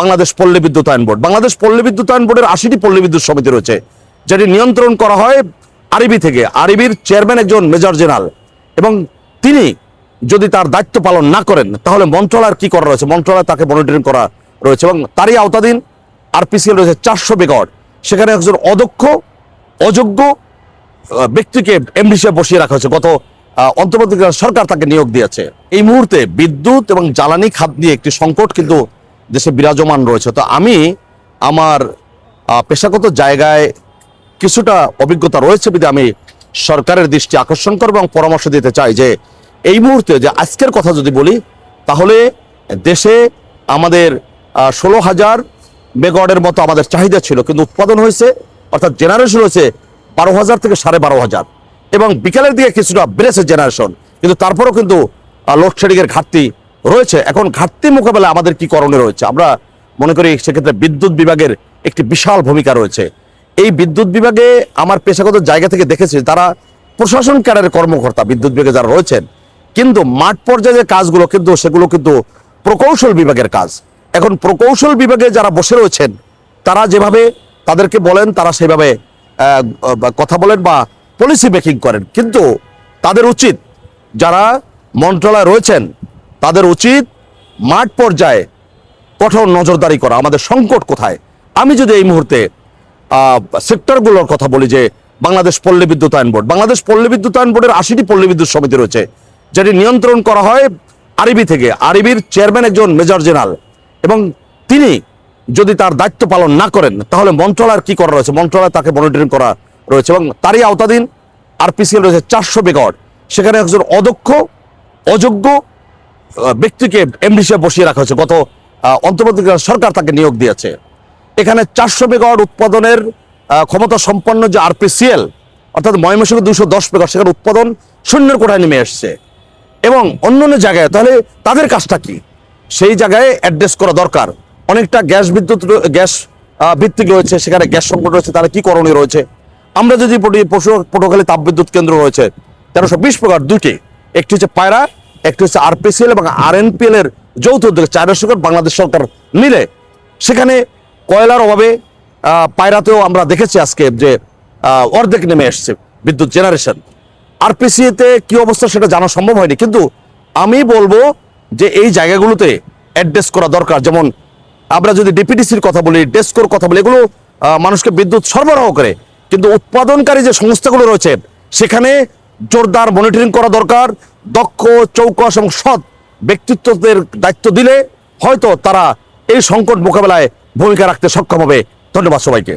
বাংলাদেশ পল্লী বিদ্যুতায়ন বোর্ড। বাংলাদেশ পল্লী বিদ্যুতায়ন বোর্ডের ৮০টি পল্লী বিদ্যুৎ সমিতি রয়েছে, যেটি নিয়ন্ত্রণ করা হয় আরবি থেকে। আরবির চেয়ারম্যান একজন মেজর জেনারেল, এবং তিনি যদি তার দায়িত্ব পালন না করেন তাহলে মন্ত্রণালয়ের কি করা রয়েছে, মন্ত্রণালয় তাকে মনিটরিং করা রয়েছে, এবং তারই আওতাধীন আরপিসিএল রয়েছে ৪০০ মেগাওয়াট। সেখানে একজন অদক্ষ অযোগ্য ব্যক্তিকে এমডি হিসেবে বসিয়ে রাখা হয়েছে। গত অন্তর্বর্তীকালীন সরকার তাকে নিয়োগ দিয়েছে। এই মুহূর্তে বিদ্যুৎ এবং জ্বালানি খাত নিয়ে একটি সংকট কিন্তু দেশে বিরাজমান রয়েছে। তো আমি আমার পেশাগত জায়গায় কিছুটা অভিজ্ঞতা রয়েছে বিধে আমি সরকারের দৃষ্টি আকর্ষণ করব এবং পরামর্শ দিতে চাই যে এই মুহূর্তে যে আজকের কথা যদি বলি, তাহলে দেশে আমাদের ১৬,০০০ মেগাওয়াটের মতো আমাদের চাহিদা ছিল, কিন্তু উৎপাদন হয়েছে অর্থাৎ জেনারেশন হয়েছে ১২,০০০ থেকে ১২,৫০০, এবং বিকালের দিকে কিছুটা বেড়েছে জেনারেশন, কিন্তু তারপরেও কিন্তু লোডশেডিংয়ের ঘাটতি রয়েছে। এখন ঘাটতি মোকাবেলায় আমাদের কি করণীয় রয়েছে, আমরা মনে করি সেক্ষেত্রে বিদ্যুৎ বিভাগের একটি বিশাল ভূমিকা রয়েছে। এই বিদ্যুৎ বিভাগে আমার পেশাগত জায়গা থেকে দেখেছি তারা প্রশাসন ক্যাডারের কর্মকর্তা বিদ্যুৎ বিভাগে যারা রয়েছেন, কিন্তু মাঠ পর্যায়ে যে কাজগুলো কিন্তু সেগুলো কিন্তু প্রকৌশল বিভাগের কাজ। এখন প্রকৌশল বিভাগে যারা বসে রয়েছেন তারা যেভাবে তাদেরকে বলেন তারা সেভাবে কথা বলেন বা পলিসি মেকিং করেন, কিন্তু তাদের উচিত, যারা মন্ত্রণালয়ে রয়েছেন তাদের উচিত মাঠ পর্যায়ে কঠোর নজরদারি করা। আমাদের সংকট কোথায়? আমি যদি এই মুহূর্তে সেক্টরগুলোর কথা বলি, যে বাংলাদেশ পল্লী বিদ্যুতায়ন বোর্ড। বাংলাদেশ পল্লী বিদ্যুতায়ন বোর্ডের ৮০টি পল্লী বিদ্যুৎ সমিতি রয়েছে, যেটি নিয়ন্ত্রণ করা হয় আরবি থেকে। আরবির চেয়ারম্যান একজন মেজর জেনারেল, এবং তিনি যদি তার দায়িত্ব পালন না করেন তাহলে মন্ত্রণালয়ের কি করা রয়েছে, মন্ত্রণালয় তাকে মনিটরিং করা রয়েছে, এবং তারই আওতাধীন আরপিসিএল রয়েছে ৪০০ মেগাওয়াট। সেখানে একজন অদক্ষ অযোগ্য ব্যক্তিকে এমডি হিসেবে বসিয়ে রাখা হয়েছে। গত অন্তর্বর্তীকালীন সরকার তাকে নিয়োগ দিয়েছে। এখানে ৪০০ মেগাওয়াট উৎপাদনের ক্ষমতা সম্পন্ন যে আরপিসিএল, অর্থাৎ ময়মনসিংহ ২১০ মেগাওয়াট, সেখানে উৎপাদন শূন্যের কোঠায় নেমে এসছে। এবং অন্যান্য জায়গায় তাহলে তাদের কাজটা কি, সেই জায়গায় অ্যাড্রেস করা দরকার। অনেকটা গ্যাস ভিত্তিক রয়েছে, সেখানে গ্যাস সংকট রয়েছে, তাহলে কি করণীয় রয়েছে। আমরা যদি পটুয়াখালী তাপবিদ্যুৎ কেন্দ্র রয়েছে ১৩২০ মেগাওয়াট, দুইটি, একটি হচ্ছে পায়রা, একটি হচ্ছে আরপিসিএল এবং আরএনপিএল এর যৌথ উদ্যোগে ৪০০ বাংলাদেশ সরকার মিলে। সেখানে কয়লার অভাবে পায়রাতেও আমরা দেখেছি আজকে যে অর্ধেক নেমে এসছে বিদ্যুৎ জেনারেশন। আরপিসিতে কি অবস্থা সেটা জানা সম্ভব হয়নি, কিন্তু আমি বলবো যে এই জায়গাগুলোতে অ্যাড্রেস করা দরকার। যেমন আমরা যদি ডিপিডিসির কথা বলি, ডেস্কোর কথা বলি, এগুলো মানুষকে বিদ্যুৎ সরবরাহ করে, কিন্তু উৎপাদনকারী যে সংস্থাগুলো রয়েছে সেখানে জোরদার মনিটরিং করা দরকার। দক্ষ, চৌকস এবং সৎ ব্যক্তিত্বদের দায়িত্ব দিলে হয়তো তারা এই সংকট মোকাবেলায় ভূমিকা রাখতে সক্ষম হবে। ধন্যবাদ সবাইকে।